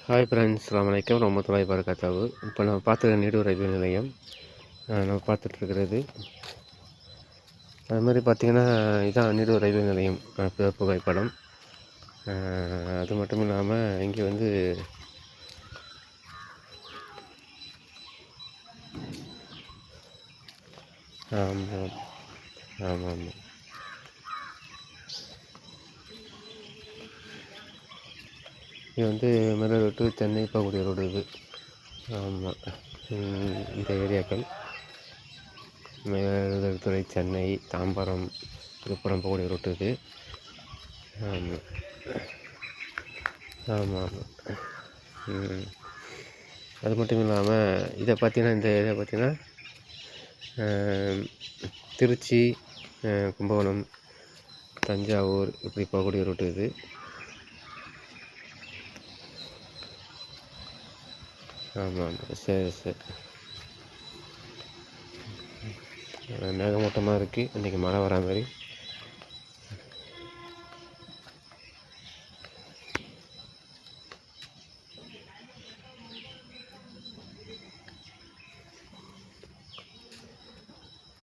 Hi friends, அஸ்ஸலாமு அலைக்கும் வரஹ்மத்துல்லாஹி வபரகாத்துஹு. இப்போ நம்ம பார்த்துருக்க நீடூர் ரயில்வே நிலையம் நம்ம பார்த்துட்ருக்கிறது. அது மாதிரி பார்த்திங்கன்னா இதுதான் நீடூர் ரயில்வே நிலையம் புகைப்படம். அது மட்டும் இல்லாமல் இங்கே வந்து ஆமாம் ஆமாம் ஆமாம் இது வந்து மெரூர் டு சென்னை போகக்கூடிய ரோடு இது. ஆமாம், இந்த ஏரியாக்கள் மயிலாடுதுறை, சென்னை, தாம்பரம், விழுப்புரம் போகக்கூடிய ரூட்டு இது. ஆமாம் ஆமாம் ஆமாம். அது மட்டும் இல்லாமல் இதை பார்த்தீங்கன்னா இந்த ஏரியா பார்த்தீங்கன்னா திருச்சி, கும்பகோணம், தஞ்சாவூர் இப்படி போகக்கூடிய ரூட்டு இது. ஆமாம், சரி சரி. மேகமூட்டமாக இருக்குது, இன்றைக்கி மழை வரா மாதிரி.